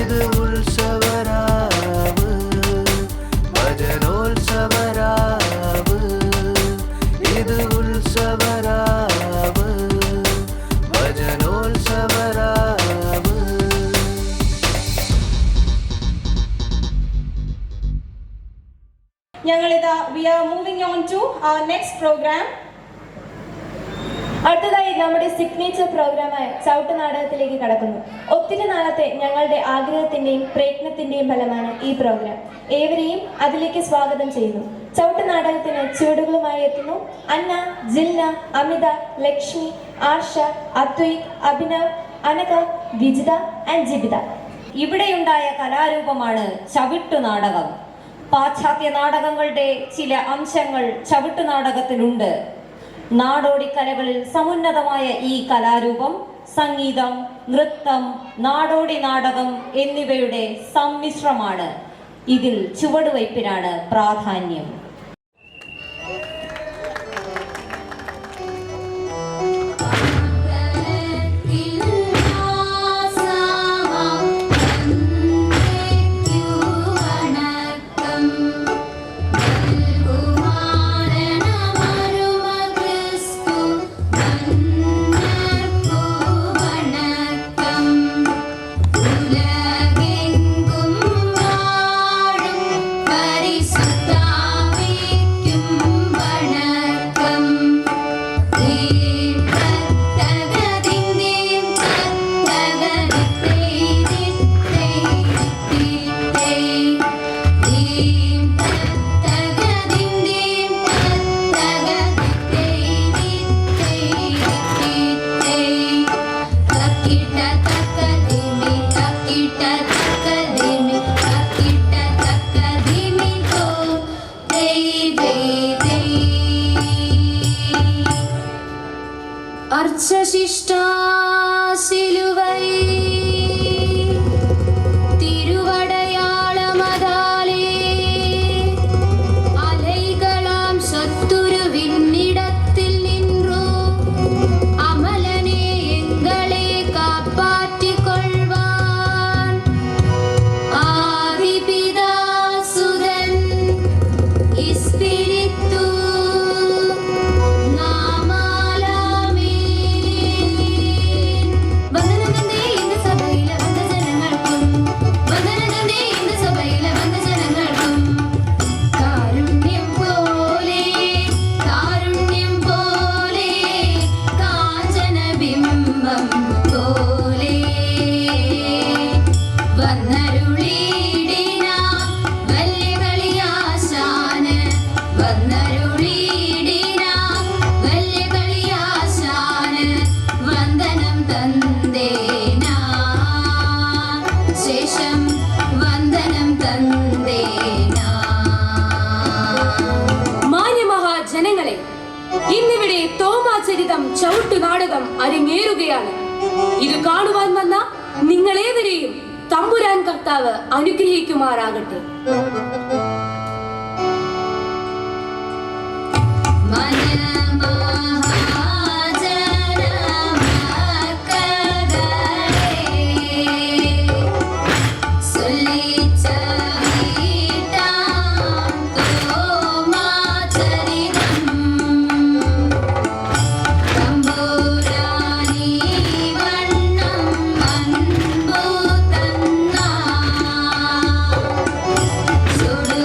ഇത് ഉത്സവരാവ് ഭജനോത്സവരാവ് ഇത് ഉത്സവരാവ് ഭജനോത്സവരാവ്. ഞങ്ങളിതാ we are moving on to our next program. അടുത്തതായി നമ്മുടെ സിഗ്നേച്ചർ പ്രോഗ്രാമായ ചവിട്ട് നാടകത്തിലേക്ക് കടക്കുന്നു. ഒത്തിരി നാളത്തെ ഞങ്ങളുടെ ആഗ്രഹത്തിന്റെയും പ്രയത്നത്തിന്റെയും ഫലമാണ് ഈ പ്രോഗ്രാം. ഏവരെയും അതിലേക്ക് സ്വാഗതം ചെയ്യുന്നു. ചവിട്ട് നാടകത്തിന് ചുവടുകളുമായി എത്തുന്നു അന്ന, ജില്ല, അമിത, ലക്ഷ്മി, ആർഷ, അദ്വൈത്, അഭിനവ്, അനക, വിജിത ആൻഡ് ജിബിത. ഇവിടെയുണ്ടായ കലാരൂപമാണ് ചവിട്ടു നാടകം. പാശ്ചാത്യ നാടകങ്ങളുടെ ചില അംശങ്ങൾ ചവിട്ടു നാടകത്തിലുണ്ട്. നാടോടിക്കലകളിൽ സമുന്നതമായ ഈ കലാരൂപം സംഗീതം, നൃത്തം, നാടോടി നാടകം എന്നിവയുടെ സമ്മിശ്രമാണ്. ഇതിൽ ചുവടുവയ്പ്പിനാണ് പ്രാധാന്യം. അർച്ചശിഷ്ടാ സിലുവൈ തിരുവടയാളമതാലേ അലൈകളാം ശത്രുവിന്നിടത്തിൽ നിன்றோ അമലനെ എങ്ങളെ കാപ്പാറ്റിക്കൊള്ളുവാൻ ആദിപിതാസുതൻ ഇസ്പിരിത്തു ഇന്നിവിടെ തോമാചരിതം ചവിട്ടു നാടകം അരങ്ങേറുകയാണ്. ഇത് കാണുവാൻ വന്ന നിങ്ങളേവരെയും തമ്പുരാൻ കർത്താവ് അനുഗ്രഹിക്കുമാറാകട്ടെ. സുടു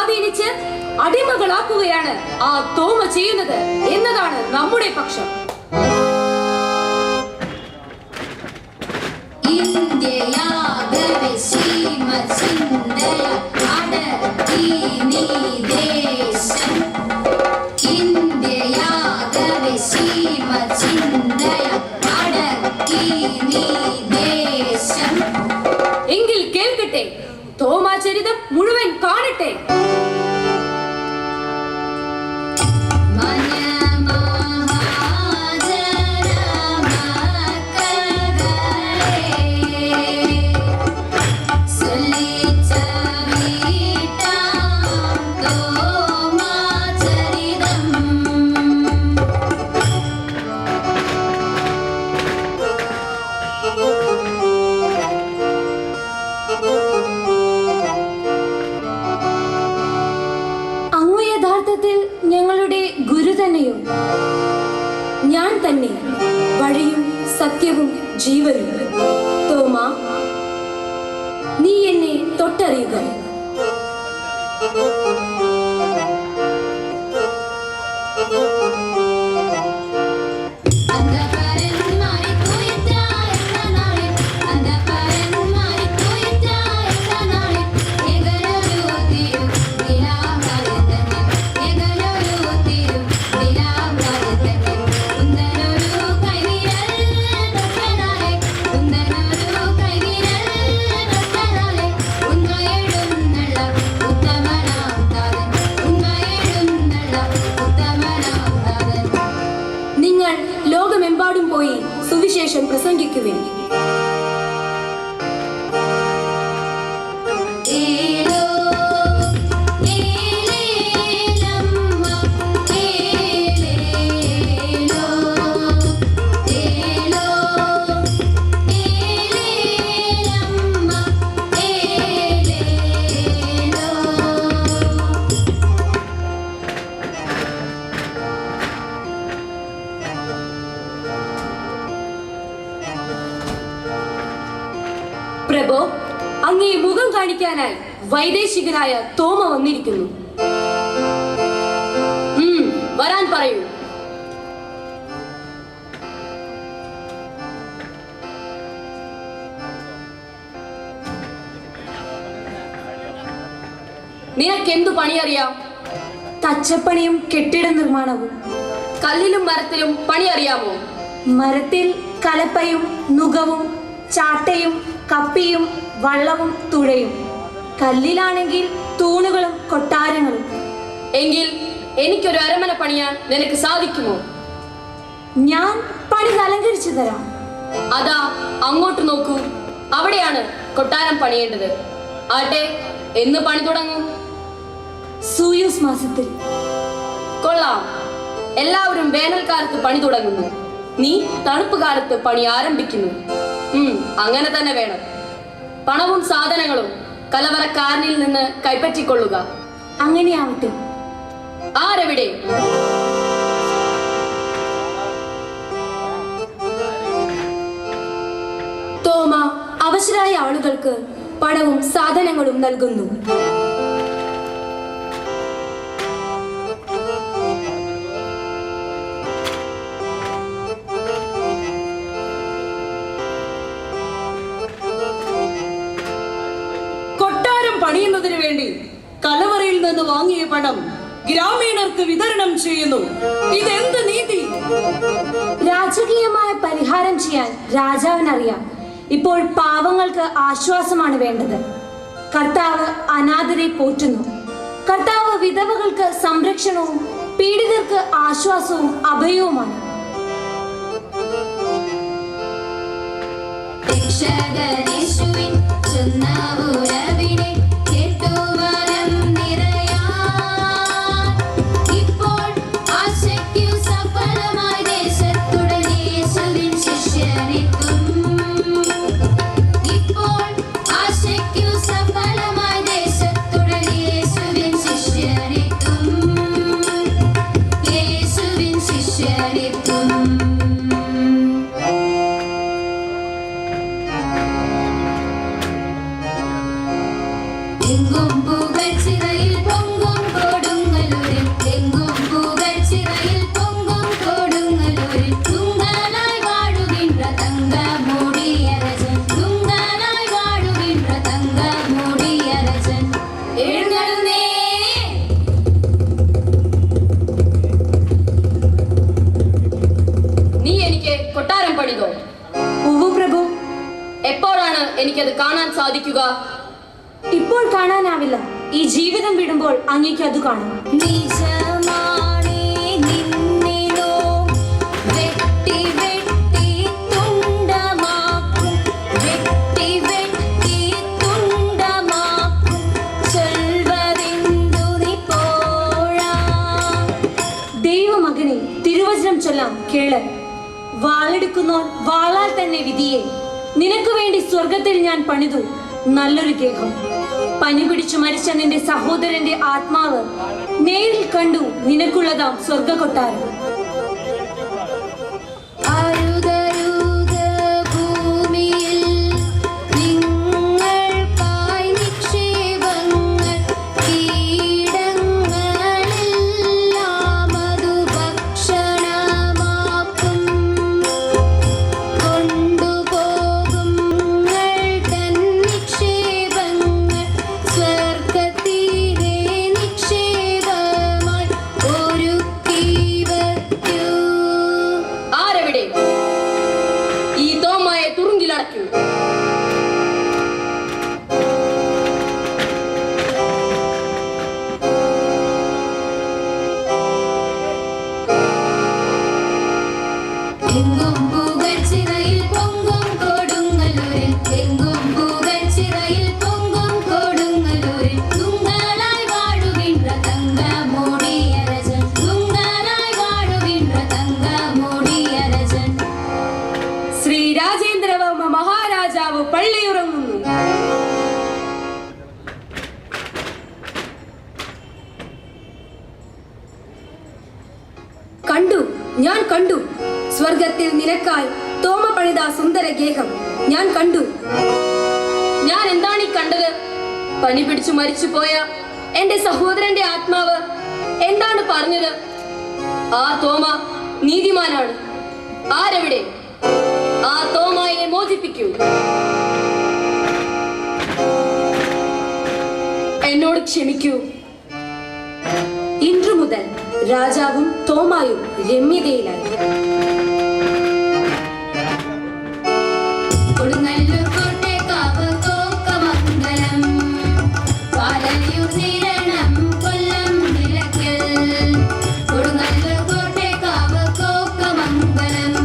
സ്വാധീനിച്ച് അടിമകളാക്കുകയാണ് ആ തോമ ചെയ്യുന്നത് എന്നതാണ് നമ്മുടെ പക്ഷം. ഇന്ത്യയാകവെ സീമ ചിന്തയ അടക്കി നീ ദേശം. ഇന്ത്യയാകവെ സീമ ചിന്തയ അടക്കി നീ ദേശം. എങ്കിൽ കേൾക്കട്ടെ, തോമാചരിതം മുഴുവൻ കാണട്ടെ. ഞങ്ങളുടെ ഗുരു തന്നെയോ? ഞാൻ തന്നെ വഴിയും സത്യവും ജീവനും. തോമ, നീ എന്നെ തൊട്ടറിയുക. ലോകമെമ്പാടും പോയി സുവിശേഷം പ്രസംഗിക്കുവിൻ. പ്രഭോ, അങ്ങേ മുഖം കാണിക്കാനായി വൈദേശികനായ തോമ വന്നിരിക്കുന്നു. വരാൻ പറയൂ. നിനക്കെന്തു പണിയറിയാം? തച്ചപ്പണിയും കെട്ടിട നിർമ്മാണവും. കല്ലിലും മരത്തിലും പണി അറിയാമോ? മരത്തിൽ കലപ്പയും നുകവും ചാട്ടയും കപ്പിയും വള്ളവും തുഴയും. കല്ലിലാണെങ്കിൽ തൂണുകളും കൊട്ടാരങ്ങളും. എങ്കിൽ എനിക്കൊരു അരമന പണിയാൻ നിനക്ക് സാധിക്കുമോ? ഞാൻ പണി അലങ്കരിച്ചു തരാം. അതാ അങ്ങോട്ട് നോക്കൂ, അവിടെയാണ് കൊട്ടാരം പണിയേണ്ടത്. ആട്ടെ, എന്ന് പണി തുടങ്ങും? സൂയൂസ് മാസത്തിൽ. കൊള്ളാം, എല്ലാവരും വേനൽക്കാലത്ത് പണി തുടങ്ങുന്നു, നീ തണുപ്പ് കാലത്ത് പണി ആരംഭിക്കുന്നു. അങ്ങനെ തന്നെ വേണം. പണവും സാധനങ്ങളും കലവറക്കാരനിൽ നിന്ന് കൈപ്പറ്റിക്കൊള്ളുക. അങ്ങനെയാവട്ടെ. ആരെവിടെ? തോമ അവശരായ ആളുകൾക്ക് പണവും സാധനങ്ങളും നൽകുന്നു. പണിയുന്നതിന് വേണ്ടി കലവറയിൽ നിന്ന് വാങ്ങിയ പണം ഗ്രാമീണർക്ക് വിതരണം ചെയ്യുന്നു. ഇതെന്ത് നീതി? രാജകീയമായ പരിഹാരം ചെയ്യാൻ രാജാവിനറിയാം. ഇപ്പോൾ പാവങ്ങൾക്ക് ആശ്വാസമാണ് വേണ്ടത്. കർത്താവ് അനാഥരെ പോറ്റുന്നു. കർത്താവ് വിധവകൾക്ക് സംരക്ഷണവും പീഡിതർക്ക് ആശ്വാസവും അഭയവുമാണ്. ഇപ്പോൾ കാണാനാവില്ല. ഈ ജീവിതം വിടുമ്പോൾ അങ്ങേക്ക് അത് കാണും. നിജമാണേ നിന്നിലോ വെട്ടി വെട്ടി തുണ്ടമാക്കും വെട്ടി വെട്ടി തുണ്ടമാക്കും ചൊൽവതെന്തു നീ പോഴാ. ദൈവമകനെ, തിരുവചനം ചൊല്ലാം കേള്. വാളെടുക്കുന്നോർ വാളാൽ തന്നെ വിധിയെ. നിനക്ക് വേണ്ടി സ്വർഗത്തിൽ ഞാൻ പണിതു നല്ലൊരു ഗേഹം. പനി പിടിച്ചു മരിച്ച നിന്റെ സഹോദരന്റെ ആത്മാവ് നേരിൽ കണ്ടു നിനക്കുള്ളതാം സ്വർഗ കൊട്ടാരം. അരുതരുത് ഭൂമിയിൽ നിങ്ങൾക്കായി നിക്ഷേപങ്ങൾ കീടങ്ങളെല്ലാം അതു ഭക്ഷണമാക്കും കൊണ്ടുപോകും തൻ നിക്ഷേപങ്ങൾ സ്വർഗത്തിലെ നിക്ഷേപമായി ഒരുക്കി വയ്ക്കൂ. ആരെവിടെ? ഈ തോമയെ തുറുങ്കിലടയ്ക്കൂ. എങ്ങും പുകഴ്ചിറയിൽ പൊങ്കും കൊടുങ്ങല്ലൂരിൽ എങ്ങും പുകഴ്ചിറയിൽ പൊങ്കും കൊടുങ്ങല്ലൂരിൽ തുങ്കലായി വാഴുകിன்ற തങ്ക മൂടിയരജൻ തുങ്കലായി വാഴുകിன்ற തങ്ക മൂടിയരജൻ. ശ്രീ രാജേന്ദ്രവർമ്മ മഹാരാജാവ് പള്ളിയുറങ്ങുന്നു. കണ്ടു, ഞാൻ കണ്ടു. സ്വർഗത്തിൽ നിനക്കായി തോമ പണിത സുന്ദര ഗേഹം ഞാൻ കണ്ടു. ഞാൻ എന്താണ് ഈ കണ്ടത്? പനി പിടിച്ചു മരിച്ചു പോയ എന്റെ സഹോദരന്റെ ആത്മാവ് എന്താണ് പറഞ്ഞത്? ആ തോമ നീതിമാനാണ്. ആരെവിടെ? ആ തോമയെ മോചിപ്പിക്കൂ. എന്നോട് ക്ഷമിക്കൂ. ഇന്നു മുതൽ രാജാവും തോമായും രമ്യതയിലായി. കൊടുങ്ങല്ലൂർ കോട്ടേക്കാവ് കോക്കമംഗലം പാലയൂർ നിരണം കൊല്ലം നിലയ്ക്കൽ. കൊടുങ്ങല്ലൂർ കോട്ടേക്കാവ് കോക്കമംഗലം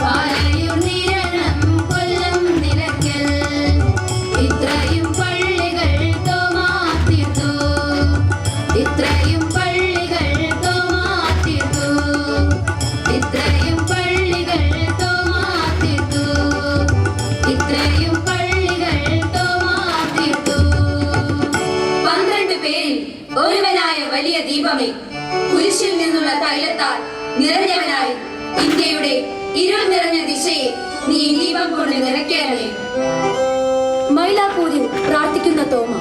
പാലയൂർ നിരണം കൊല്ലം നിലയ്ക്കൽ. ഇത്രയും പള്ളികൾ തോമാത്തീർത്തു ഇത്രയും പള്ളികൾ തോമാത്തീർത്തു ഇത്രയും പള്ളികൾ തോമാത്തീർത്തു ഇത്രയും പള്ളികൾ തോമാത്തീർത്തു. 12 പേരിൽ ഒരുവനായ വലിയ ദീപമേ, കുരിശിൽ നിന്നുള്ള തൈലത്താൽ നിറഞ്ഞവനായി ഇന്ത്യയുടെ ഇരുൾ നിറഞ്ഞ ദിശയെ നീ ദീപം കൊണ്ട് നിറയ്ക്കണമേ. മൈലാപ്പൂരിൽ പ്രാർത്ഥിക്കുന്ന തോമ.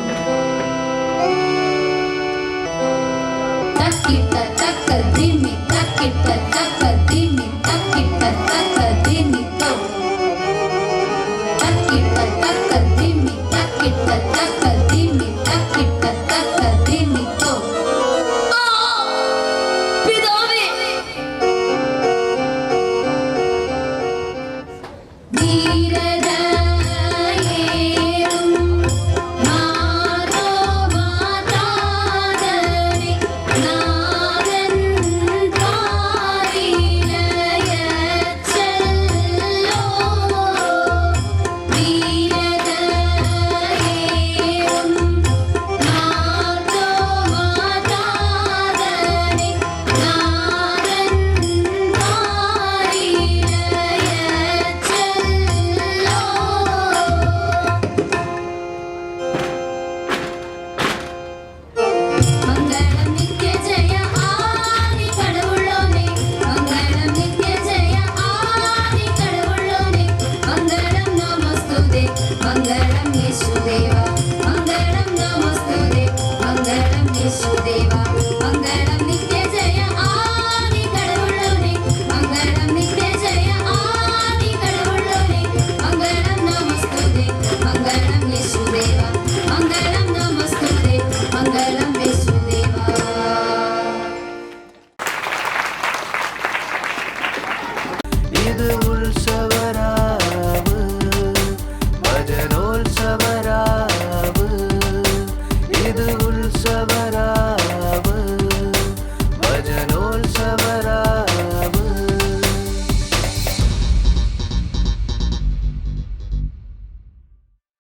തക്കിട്ട തക്ക ദിമ്മി തക്കിട്ട തക്ക ദിമ്മി തക്കിട്ട തക്ക ദിമ്മി തോ തക്കിട്ട തക്ക ദിമ്മി തക്കിട്ട തക്ക ദിമ്മി തക്കിട്ട തക്ക ദിമ്മി തോ. പിതാവേ, ധീരതയേറും മാതോ മാതാദനെ നാദൻ പാരിലയച്ചല്ലോ. ധീരതയേറും മാതോ മാതാദനെ നാദൻ പാരിലയച്ചല്ലോ. മംഗളം നിത്യജയ ആദി കടവുള്ളോനെ മംഗളം നിത്യജയ ആദി കടവുള്ളോനെ മംഗളം നമസ്തുതേ മംഗളം യേശുദേവ മംഗളം നമസ്തുതേ മംഗളം യേശുദേവ മംഗളം നിത്യജയ ആദി കടവുള്ളോനെ മംഗളം നിത്യജയ ആദി കടവുള്ളോനെ മംഗളം നമസ്തുതേ മംഗളം യേശുദേവ മംഗളം നമസ്തുതേ മംഗളം യേശുദേവ. ഇത് ഉത്സവ